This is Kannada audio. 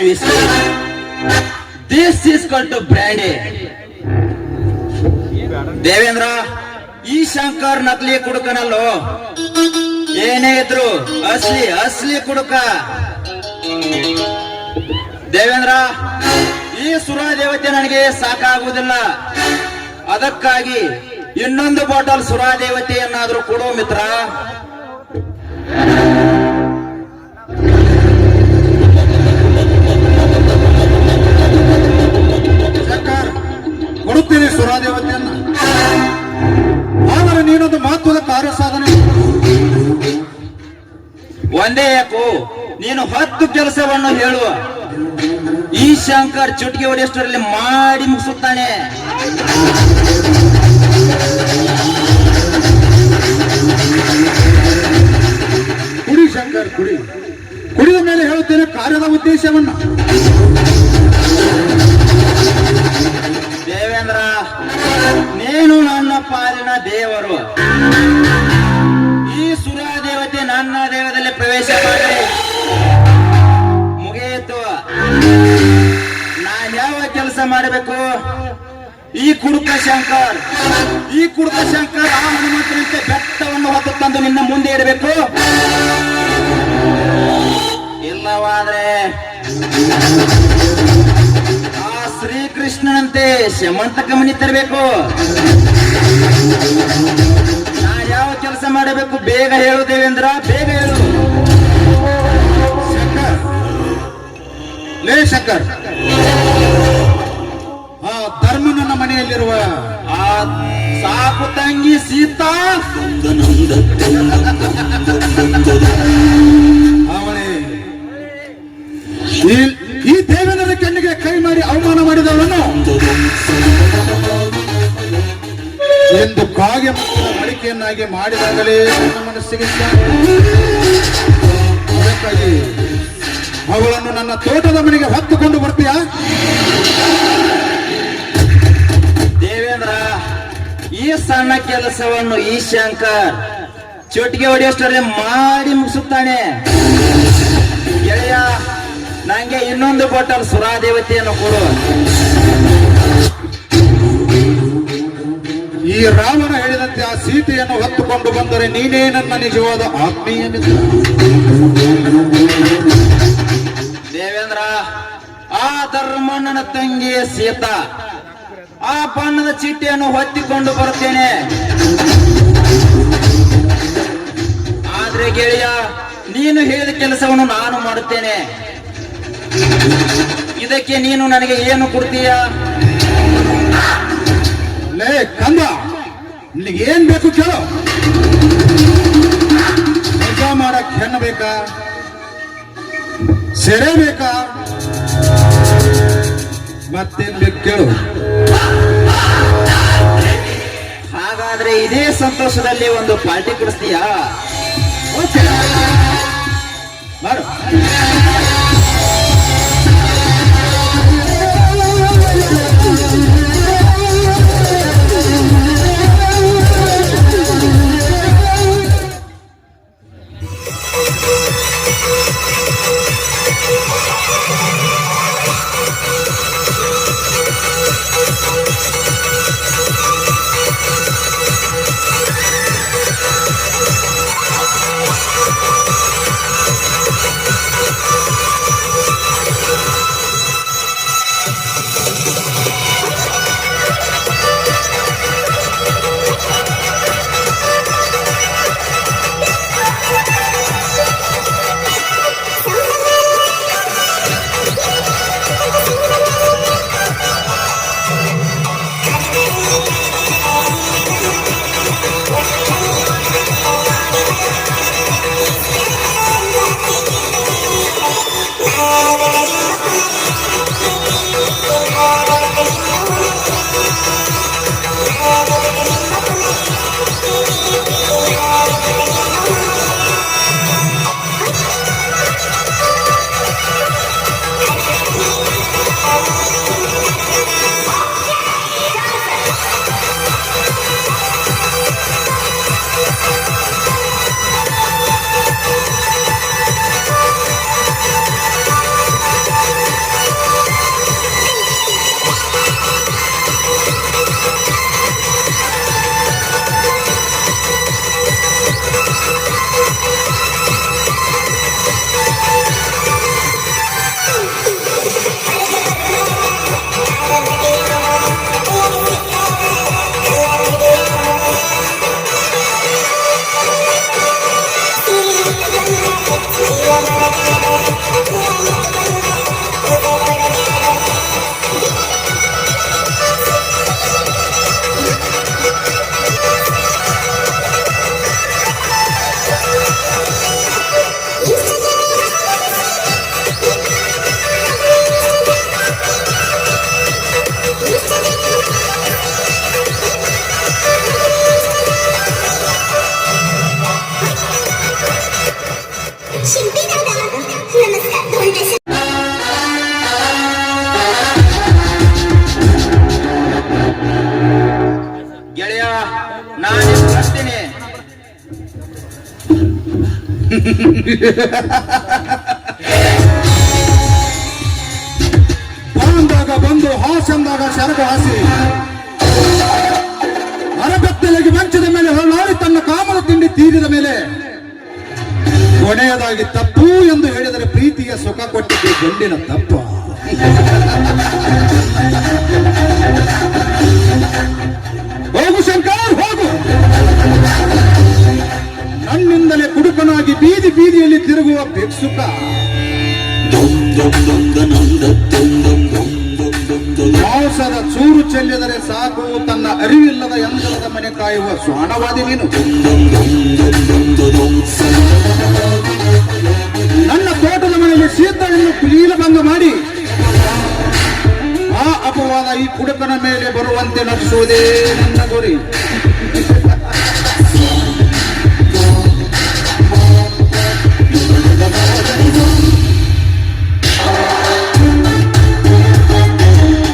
whiskey. This is called to brandy. Devendra, ಈ ಶಂಕರ್ ನಕಲಿ ಕುಡುಕನಲ್ಲೋ, ಏನೇ ಇದ್ರು ಅಸ್ಲಿ ಅಸ್ಲಿ ಕುಡುಕ. ದೇವೇಂದ್ರ, ಈ ಸುರಾ ದೇವತೆ ನನಗೆ ಸಾಕಾಗುವುದಿಲ್ಲ. ಅದಕ್ಕಾಗಿ ಇನ್ನೊಂದು ಬಾಟಲ್ ಸುರಾ ದೇವತೆಯನ್ನಾದ್ರೂ ಕೊಡು ಮಿತ್ರ. ಕೊಡುತ್ತೀನಿ ಸುರಾ ದೇವತೆಯನ್ನ. ಆದರೆ ನೀನೊಂದು ಮಹತ್ವದ ಕಾರ್ಯ ಸಾಧನೆ. ಒಂದೇ ಯಾಕೋ, ನೀನು 10 ಕೆಲಸವನ್ನು ಹೇಳುವ. ಈ ಶಂಕರ್ ಚುಟ್ಕಿ ಹೊಡೆಯಷ್ಟರಲ್ಲಿ ಮಾಡಿ ಮುಗಿಸುತ್ತಾನೆ. ಕುಡಿ ಶಂಕರ್, ಕುಡಿ. ಕುಡಿದ ಮೇಲೆ ಹೇಳುತ್ತೇನೆ ಕಾರ್ಯದ ಉದ್ದೇಶವನ್ನ. ದೇವೇಂದ್ರ, ನೀನು ನನ್ನ ಪಾಲಿನ ದೇವರು. ಈ ಸುರಾ ದೇವತೆ ನನ್ನ ದೇವದಲ್ಲಿ ಪ್ರವೇಶ ಮಾಡಿ ಮುಗಿಯಿತು. ನಾನು ಯಾವ ಕೆಲಸ ಮಾಡಬೇಕು? ಈ ಕುಡುಕ ಶಂಕರ್ ಆ ಹನುಮಂತನಂತೆ ಬೆಟ್ಟವನ್ನು ಹೊತ್ತು ತಂದು ನಿನ್ನ ಮುಂದೆ ಇಡಬೇಕು. ಇಲ್ಲವಾದ್ರೆ ಆ ಶ್ರೀಕೃಷ್ಣನಂತೆ ಶಮಂತಕ ಮನಿ ತರಬೇಕು. ನಾನು ಯಾವ ಕೆಲಸ ಮಾಡಬೇಕು? ಬೇಗ ಹೇಳು ದೇವೇಂದ್ರ, ಬೇಗ ಹೇಳು. ಶಂಕರ್, ಲೇ ಶಂಕರ್, ಆ ಧರ್ಮನನ್ನ ಮನೆಯಲ್ಲಿರುವ ಆ ಸಾಕು ತಂಗಿ ಸೀತಾ ಅವಳೇ ಈ ದೇವೇಂದ್ರನ ಕಣ್ಣಿಗೆ ಕೈ ಮಾಡಿ ಅವಮಾನ ಮಾಡಿದವಳನ್ನು ಎಂದು ಕಾಗೆ ಮತ್ತು ಮಡಿಕೆಯನ್ನಾಗಿ ಮಾಡಿದಾಗಲೇ ನನ್ನ ಮನಸ್ಸಿಗೆ ಅದಕ್ಕಾಗಿ ಅವಳನ್ನು ನನ್ನ ತೋಟದ ಮನೆಗೆ ಹೊತ್ತುಕೊಂಡು ಬರ್ತೀಯಾ? ದೇವೇಂದ್ರ, ಈ ಸಣ್ಣ ಕೆಲಸವನ್ನು ಈ ಶಂಕರ್ ಚುಟಿಗೆ ಹೊಡೆಯಷ್ಟರಲ್ಲಿ ಮಾಡಿ ಮುಗಿಸುತ್ತಾನೆ. ಗೆಳೆಯ, ನಂಗೆ ಇನ್ನೊಂದು ಬಾಟಲ್ ಸುರಾ ದೇವತೆಯನ್ನು ಕೊಡು. ಈ ರಾವಣ ಹೇಳಿದಂತೆ ಆ ಸೀತೆಯನ್ನು ಹೊತ್ತುಕೊಂಡು ಬಂದರೆ ನೀನೇ ನನ್ನ ನಿಜವಾದ ಆತ್ಮೀಯ ಮಿತ್ರ. ದೇವೇಂದ್ರ, ಆ ಧರ್ಮಣ್ಣನ ತಂಗಿಯ ಸೀತಾ ಆ ಬಣ್ಣದ ಚೀಟಿಯನ್ನು ಹೊತ್ತಿಕೊಂಡು ಬರುತ್ತೇನೆ. ಆದ್ರೆ ಗೆಳೆಯ, ನೀನು ಹೇಳಿದ ಕೆಲಸವನ್ನು ನಾನು ಮಾಡುತ್ತೇನೆ. ಇದಕ್ಕೆ ನೀನು ನನಗೆ ಏನು ಕೊಡ್ತೀಯ? ಲೇ ಕಂದ, ನಿನಗೆ ಏನ್ ಬೇಕು ಕೇಳು. ಮಜಾ ಮಾಡಕ್ ಹೆಣ್ಣು ಬೇಕಾ? ಸೆರೆ ಬೇಕಾ? ಮತ್ತೇನ್ ಬೇಕು ಕೇಳು. ಹಾಗಾದ್ರೆ ಇದೇ ಸಂತೋಷದಲ್ಲಿ ಒಂದು ಪಾರ್ಟಿ ಕೊಡಿಸ್ತೀಯಾ? ಓಕೆ, ಮಾಡು. ನಾನು ಬರ್ತೀನಿ. ಬಾಂದಾಗ ಬಂದು ಹಾಸಂದಾಗ ಸರಕು ಹಾಸಿ ಅರಬೆತ್ತಲೆಗೆ ಮಂಚದ ಮೇಲೆ ಹೊರನಾಡಿ ತನ್ನ ಕಾಮದ ತಿಂಡಿ ತೀರಿದ ಮೇಲೆ ಕೊನೆಯದಾಗಿ ತಪ್ಪು ಎಂದು ಹೇಳಿದರೆ ಪ್ರೀತಿಯ ಸುಖ ಕೊಟ್ಟಿದ್ದೆ ಗಂಡಿನ ತಪ್ಪ. ಹೋಗು ಶಂಕರ್ ಹೋಗು, ನನ್ನಿಂದಲೇ ಕುಡುಕನಾಗಿ ಬೀದಿ ಬೀದಿಯಲ್ಲಿ ತಿರುಗುವ ಭಿಕ್ಷುಕ. ಮಾಂಸದ ಚೂರು ಚೆಲ್ಲಿದರೆ ಸಾಕು ತನ್ನ ಅರಿವಿಲ್ಲದ ಯಂತ್ರದ ಮನೆ ಕಾಯುವ ಸ್ವಾಣವಾದಿ ನೀನು. ನನ್ನ ತೋಟದ ಮನೆಯಲ್ಲಿ ಶೀತಳನ್ನು ಕುಲೀಲಭಂಗ ಮಾಡಿ ಆ ಅಪವಾದ ಈ ಕುಡುಕನ ಮೇಲೆ ಬರುವಂತೆ ನಡೆಸುವುದೇ ನನ್ನ ಗುರಿ.